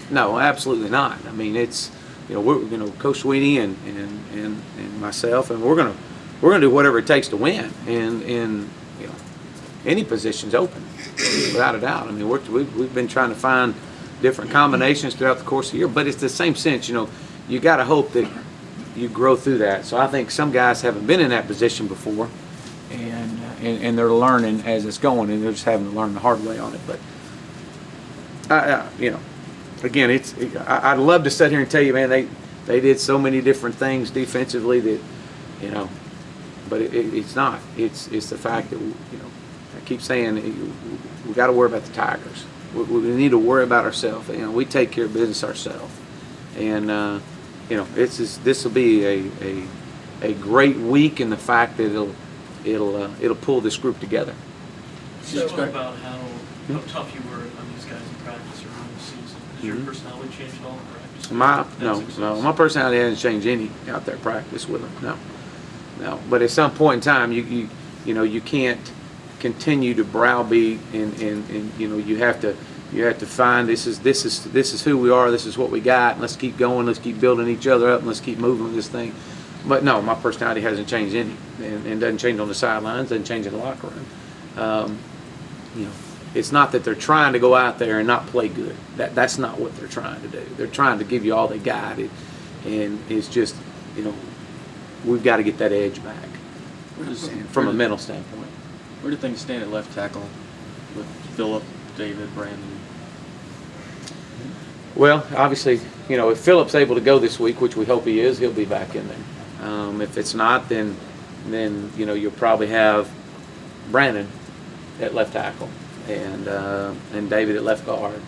No, absolutely not. I mean, it's, we're, Coach Sweeney and myself, and we're gonna do whatever it takes to win, and any position's open, without a doubt. I mean, we've been trying to find different combinations throughout the course of the year, but it's the same sense. You got to hope that you grow through that. So I think some guys haven't been in that position before, and they're learning as it's going, and they're just having to learn the hard way on it. But again, I'd love to sit here and tell you, man, they did so many different things defensively that, but it's not. It's the fact that I keep saying we got to worry about the Tigers. We need to worry about ourselves. We take care of business ourselves, and this will be a great week in the fact that it'll pull this group together. You spoke about how tough you were on these guys in practice around the season. Has your personality changed at all in practice? My personality hasn't changed any out there practice with them. No. But at some point in time, you can't continue to browbeat, and you have to find this is who we are. This is what we got. And let's keep going. Let's keep building each other up, and let's keep moving with this thing. But no, my personality hasn't changed any, and doesn't change on the sidelines. Doesn't change in the locker room. It's not that they're trying to go out there and not play good. That's not what they're trying to do. They're trying to give you all they got, and it's just we've got to get that edge back from a mental standpoint. Where do things stand at left tackle with Phillip, David, Brandon? Well, obviously, if Phillip's able to go this week, which we hope he is, he'll be back in there. If it's not, then you'll probably have Brandon at left tackle and David at left guard.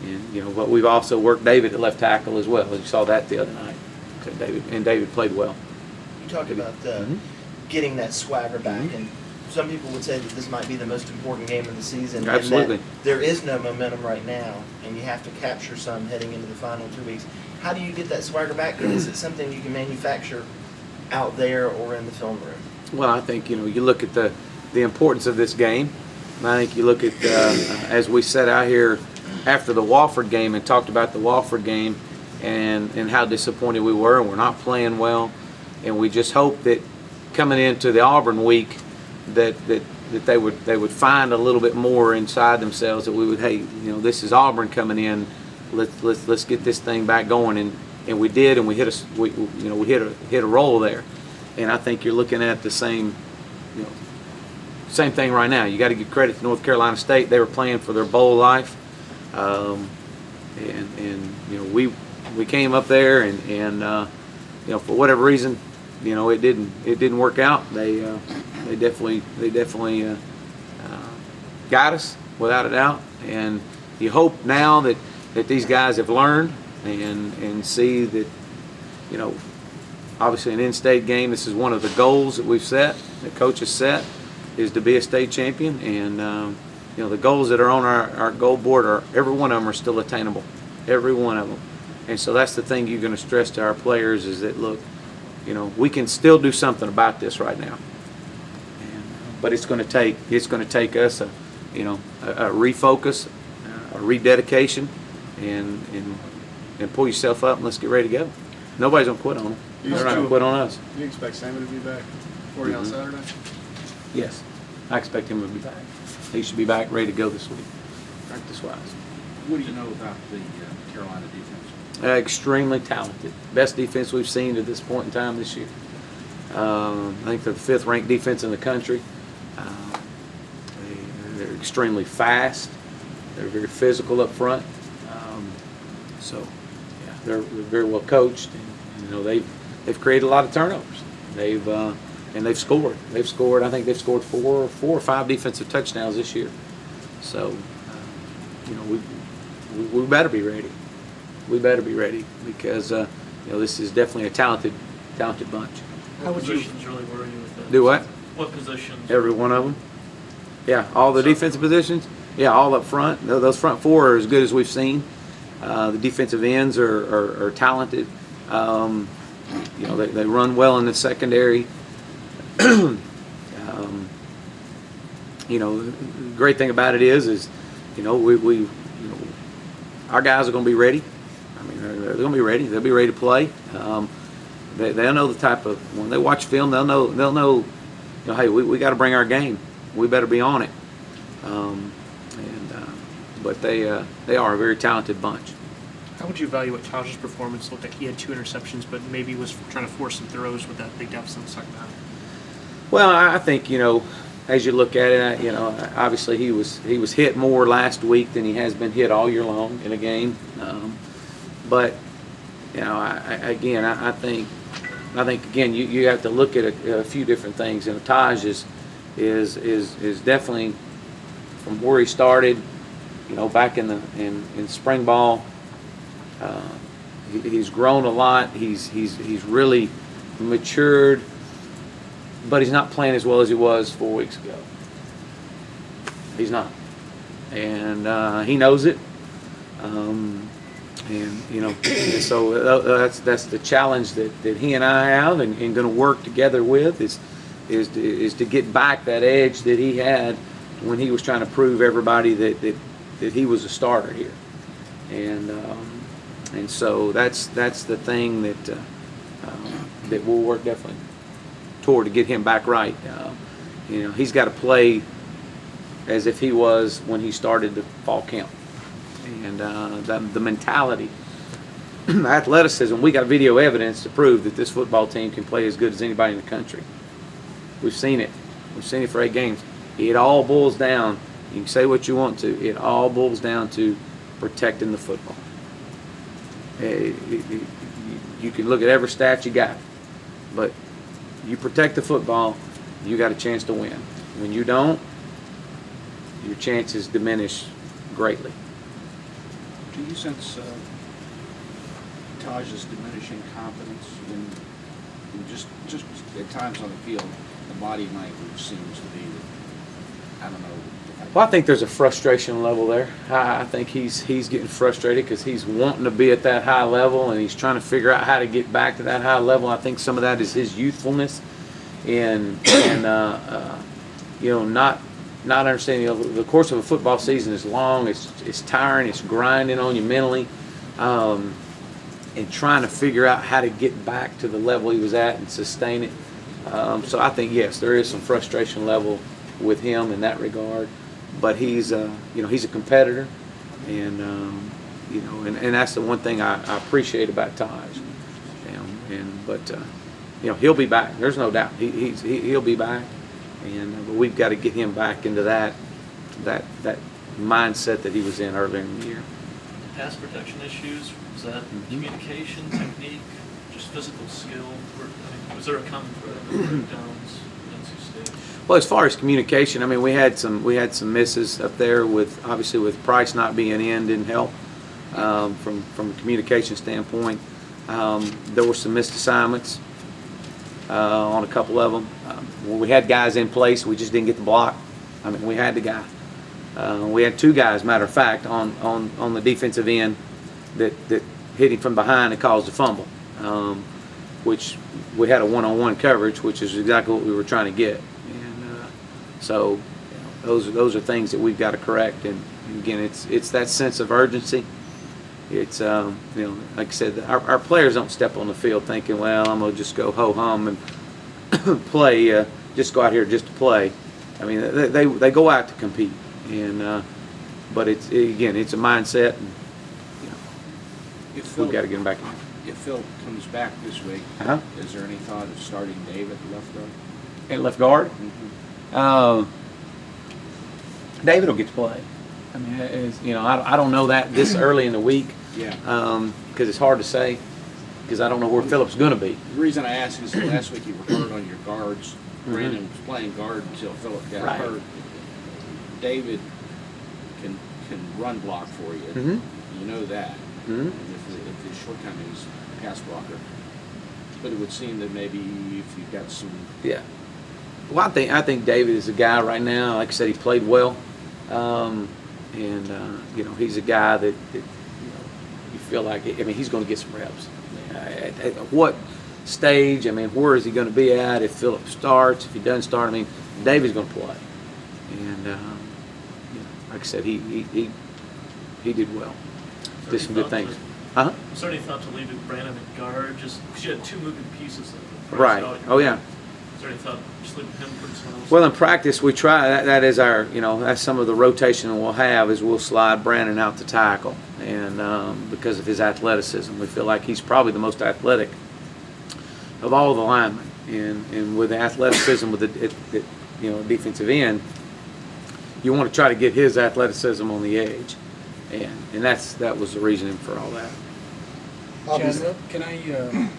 And but we've also worked David at left tackle as well. You saw that the other night. So David played well. You talked about getting that swagger back, and some people would say that this might be the most important game of the season. Absolutely. And that there is no momentum right now, and you have to capture some heading into the final 2 weeks. How do you get that swagger back? And is it something you can manufacture out there or in the film room? Well, I think you look at the importance of this game. And I think you look at as we sat out here after the Wofford game and talked about the Wofford game and how disappointed we were, and we're not playing well, and we just hope that coming into the Auburn week that they would find a little bit more inside themselves, that we would, hey, this is Auburn coming in, let's get this thing back going, and we did, and we hit a roll there, and I think you're looking at the same thing right now. You got to give credit to North Carolina State. They were playing for their bowl life, and we came up there and for whatever reason it didn't work out. They definitely got us without a doubt, and you hope now that these guys have learned and see that obviously an in-state game, this is one of the goals that we've set, that coach has set, is to be a state champion, and the goals that are on our goal board, every one of them are still attainable, every one of them. And so that's the thing you're going to stress to our players, is that, look, we can still do something about this right now, but it's going to take us a refocus, a rededication, and pull yourself up, and let's get ready to go. Nobody's going to quit on them. They're not going to quit on us. Do you expect Sammy to be back for you on Saturday? Yes, I expect him to be back. He should be back ready to go this week, practice-wise. What do you know about the Carolina defense? Extremely talented. Best defense we've seen at this point in time this year. I think they're the 5th ranked defense in the country. They're extremely fast. They're very physical up front. They're very well coached. And, they've created a lot of turnovers. They've scored. I think they've scored four or five defensive touchdowns this year. So, we better be ready. We better be ready, because this is definitely a talented bunch. What positions really worry you with that? Do what? What positions? Every one of them. Yeah, all the defensive positions. Yeah, all up front. Those front four are as good as we've seen. The defensive ends are talented. They run well in the secondary. The great thing about it is our guys are going to be ready. I mean, they're going to be ready. They'll be ready to play. They'll know the type of, when they watch film, they'll know, hey, we got to bring our game. We better be on it. But they are a very talented bunch. How would you evaluate Taj's performance? Looked like he had 2 interceptions, but maybe was trying to force some throws with that big deficit in the second half. Well, I think, as you look at it, obviously he was hit more last week than he has been hit all year long in a game. But I think again you have to look at a few different things. And Taj is definitely from where he started, back in spring ball. He's grown a lot. He's really matured, but he's not playing as well as he was 4 weeks ago. He's not, and he knows it. So that's the challenge that he and I have, and going to work together with is to get back that edge that he had when he was trying to prove everybody that he was a starter here, and so that's the thing that we'll work definitely toward to get him back right. He's got to play as if he was when he started the fall camp, and the mentality, athleticism. We got video evidence to prove that this football team can play as good as anybody in the country. We've seen it. We've seen it for 8 games. It all boils down. You can say what you want to. It all boils down to protecting the football. You can look at every stat you got, but you protect the football, you got a chance to win. When you don't, your chances diminish greatly. Do you sense Taj's diminishing confidence in just at times on the field? The body language seems to be that, I don't know. Well, I think there's a frustration level there. I think he's getting frustrated because he's wanting to be at that high level, and he's trying to figure out how to get back to that high level. I think some of that is his youthfulness and not understanding the course of a football season is long. It's tiring. It's grinding on you mentally, and trying to figure out how to get back to the level he was at and sustain it. So I think yes, there is some frustration level with him in that regard. But he's a competitor, and and that's the one thing I appreciate about Taj. But he'll be back. There's no doubt. He'll be back, but we've got to get him back into that mindset that he was in earlier in the year. Pass protection issues, was that communication, technique, just physical skill? Was there a common thread of breakdowns in NC State? Well, as far as communication, I mean, we had some misses up there with Price not being in didn't help from a communication standpoint. There were some missed assignments on a couple of them. When we had guys in place, we just didn't get the block. I mean, we had the guy. We had 2 guys, matter of fact, on the defensive end that hit him from behind and caused a fumble, which we had a one-on-one coverage, which is exactly what we were trying to get. So those are things that we've got to correct, and again, it's that sense of urgency. It's like I said, our players don't step on the field thinking, well, I'm gonna just go ho hum and play, just go out here just to play. I mean, they go out to compete, and but it's a mindset, and we've got to get them back in. If Phil comes back this week, is there any thought of starting Dave at left guard? At left guard. Mm-hmm. David will get to play. I mean, I don't know that this early in the week. Yeah. Because it's hard to say, because I don't know where Phillip's going to be. The reason I ask is last week you were hurt on your guards. Brandon was playing guard until Phillip got hurt. David can run block for you. Mm-hmm. You know that. Mm-hmm. If his shortcomings, pass blocker. But it would seem that maybe if you've got some. Yeah. Well, I think David is a guy right now. Like I said, he played well, and he's a guy that you feel like. I mean, he's going to get some reps. I mean, at what stage? I mean, where is he going to be at if Phillip starts? If he doesn't start, I mean, David's going to play, and like I said, he did well. did some good things. Uh-huh. Was there any thought to leaving Brandon at guard, just because you had two moving pieces? Right. Oh, yeah. Is there any thought just leaving him putting someone else? Well, in practice, we try, that is our, that's some of the rotation we'll have is we'll slide Brandon out to tackle. And because of his athleticism, we feel like he's probably the most athletic of all the linemen. And with the athleticism with the defensive end, you want to try to get his athleticism on the edge. And that was the reasoning for all that. Chad, can I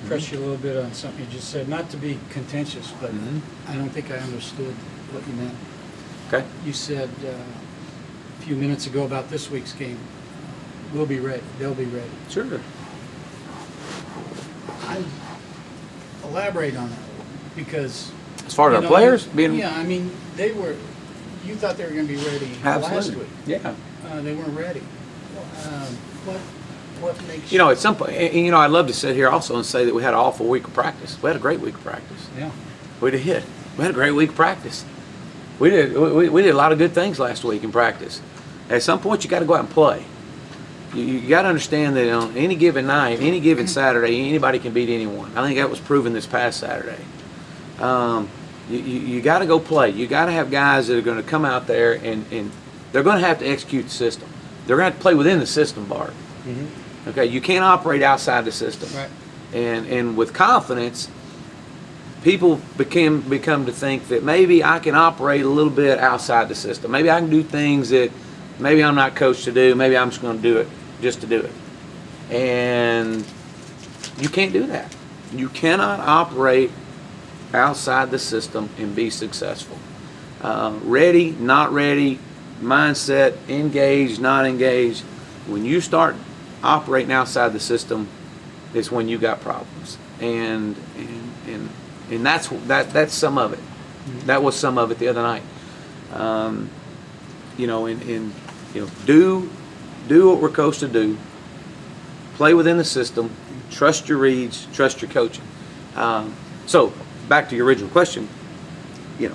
press you a little bit on something you just said? Not to be contentious, but I don't think I understood what you meant. Okay. You said a few minutes ago about this week's game, we'll be ready, they'll be ready. Sure. Elaborate on that, because... As far as our players being... Yeah, I mean, you thought they were going to be ready last week. Yeah. They weren't ready. What makes At some point, I'd love to sit here also and say that we had an awful week of practice. We had a great week of practice. Yeah. We had a great week of practice. We did a lot of good things last week in practice. At some point, you got to go out and play. You got to understand that on any given night, any given Saturday, anybody can beat anyone. I think that was proven this past Saturday. You got to go play. You got to have guys that are going to come out there and they're going to have to execute the system. They're going to have to play within the system, Bart. Mm-hmm. Okay, you can't operate outside the system. Right. And with confidence, people become to think that maybe I can operate a little bit outside the system. Maybe I can do things that maybe I'm not coached to do. Maybe I'm just going to do it just to do it. And you can't do that. You cannot operate outside the system and be successful. Ready, not ready, mindset, engaged, not engaged. When you start operating outside the system, is when you got problems. And that's some of it. That was some of it the other night. Do what we're coached to do. Play within the system. Trust your reads. Trust your coaching. So back to your original question. We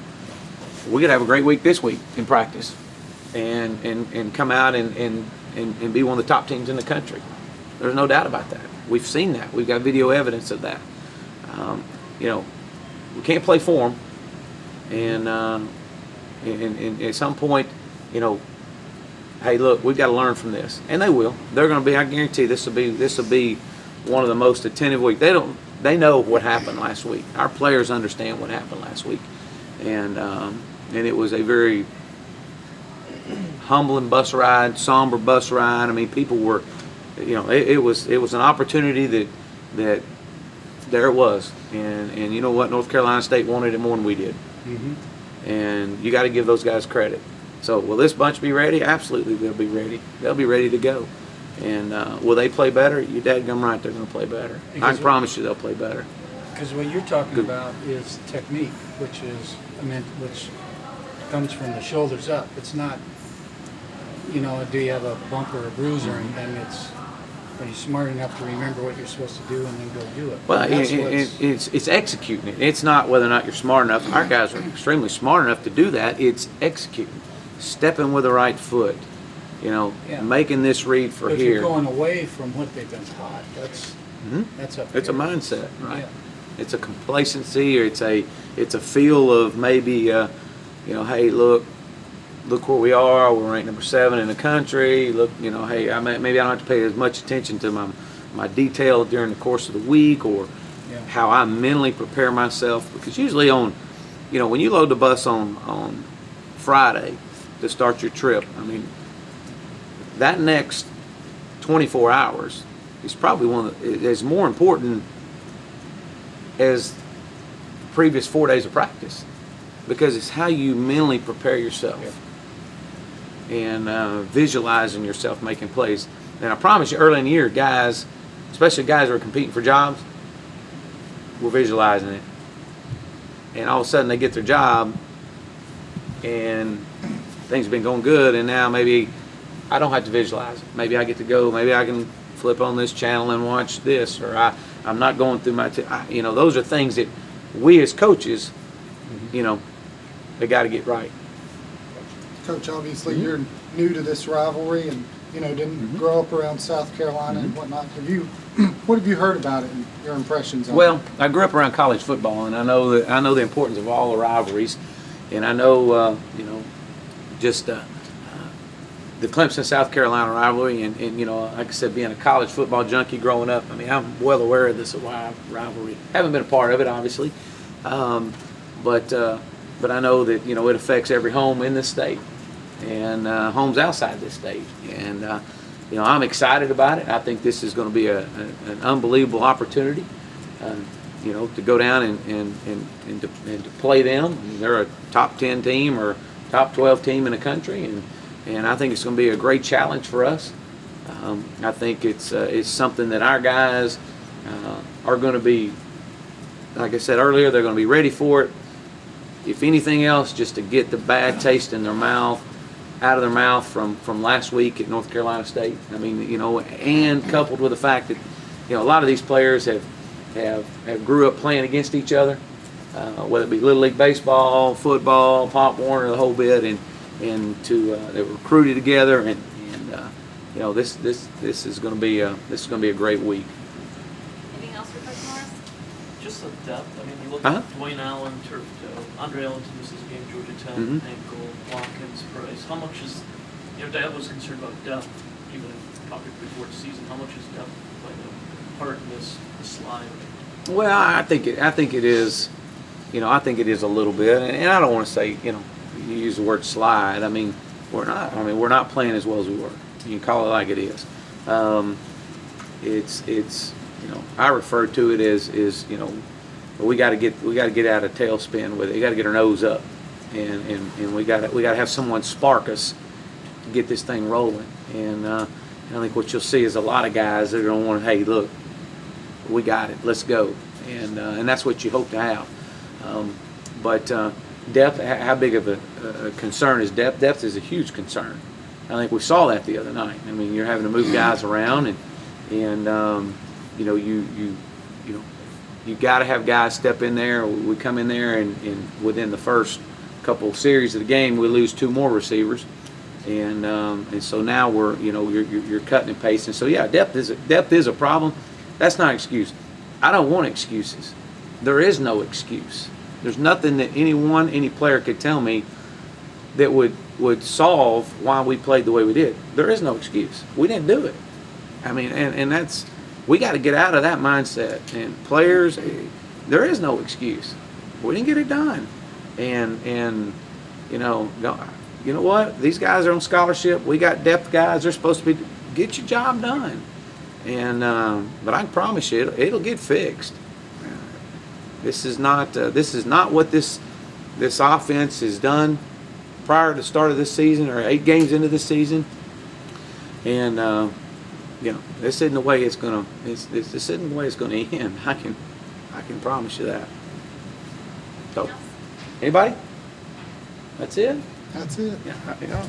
could have a great week this week in practice, and come out and be one of the top teams in the country. There's no doubt about that. We've seen that. We've got video evidence of that. We can't play for them, and at some point, hey, look, we've got to learn from this, and they will. They're going to be. I guarantee this will be one of the most attentive weeks. They know what happened last week. Our players understand what happened last week, and it was a very humbling bus ride, somber bus ride. I mean, people were, it was an opportunity that there it was, and you know what, North Carolina State wanted it more than we did, and you got to give those guys credit. So will this bunch be ready? Absolutely, they'll be ready. They'll be ready to go. And will they play better? You're dadgum right, they're going to play better. I can promise you they'll play better. Because what you're talking about is technique, which comes from the shoulders up. It's not, do you have a bump or a bruise or anything? Are you smart enough to remember what you're supposed to do and then go do it? Well, it's executing it. It's not whether or not you're smart enough. Our guys are extremely smart enough to do that. It's executing, stepping with the right foot, making this read for but here. If you're going away from what they've been taught, that's up It's a here. mindset, right? Yeah. It's a complacency, or it's a feel of maybe, hey, look where we are. We're ranked number 7 in the country. Look, hey, maybe I don't have to pay as much attention to my detail during the course of the week, or how I mentally prepare myself. Because usually when you load the bus on Friday to start your trip, I mean, that next 24 hours is probably is more important as the previous 4 days of practice, because it's how you mentally prepare yourself and visualizing yourself making plays. And I promise you, early in the year, guys, especially guys who are competing for jobs, were visualizing it. And all of a sudden they get their job and things have been going good, and now maybe I don't have to visualize it. Maybe I get to go, maybe I can flip on this channel and watch this, or I'm not going through my, those are things that we as coaches, they got to get right. Coach, obviously you're new to this rivalry, and you know, didn't grow up around South Carolina and whatnot. What have you heard about it and your impressions on it? Well, I grew up around college football, and I know the importance of all the rivalries, and I know just the Clemson South Carolina rivalry, and you know, like I said, being a college football junkie growing up, I mean, I'm well aware of this rivalry. Haven't been a part of it, obviously, but I know that, you know, it affects every home in this state and homes outside this state, and you know, I'm excited about it. I think this is going to be an unbelievable opportunity, you know, to go down and to play them. I mean, they're a top 10 team or top 12 team in the country, and I think it's going to be a great challenge for us. I think it's something that our guys are going to be, like I said earlier, they're going to be ready for it. If anything else, just to get the bad taste in their mouth, out of their mouth from last week at North Carolina State. I mean, you know, and coupled with the fact that, you know, a lot of these players have grew up playing against each other, whether it be Little League baseball, football, Pop Warner, the whole bit, and they were recruited together, and you know, this is going to be a great week. Anything else for Coach Morris? Just the depth. I mean, you look Uh-huh. at Dwayne Allen, turf toe. Andre Ellington misses a game, Georgia Tech, ankle, Watkins, Price. How much is, you know, Dad was concerned about depth, even probably before the season. How much is depth playing a part in this slide? Well, I think it is, you know, I think it is a little bit, and I don't want to say, you know, you use the word slide. I mean, we're not playing as well as we were. You can call it like it is. It's you know, I refer to it as you know, we got to get out of tailspin with it. You got to get our nose up, and we got to have someone spark us to get this thing rolling. And I think what you'll see is a lot of guys that are going to want, hey, look, we got it, let's go, and that's what you hope to have. But depth, how big of a concern is depth? Depth is a huge concern. I think we saw that the other night. I mean, you're having to move guys around, and you know, you got to have guys step in there. We come in there, and within the first couple of series of the game, we lose 2 more receivers, and so now you're cutting and pasting. So yeah, depth is a problem. That's not an excuse. I don't want excuses. There is no excuse. There's nothing that any player could tell me that would solve why we played the way we did. There is no excuse. We didn't do it. I mean, and that's, we got to get out of that mindset. And players, there is no excuse. We didn't get it done. And you know what? These guys are on scholarship. We got depth guys. They're supposed to be, get your job done. And but I can promise you, it'll get fixed. This is not what this offense has done prior to the start of this season, or 8 games into this season. And you know, this isn't the way it's gonna. This isn't the way it's gonna end. I can promise you that. So, anybody? That's it. That's it. Yeah.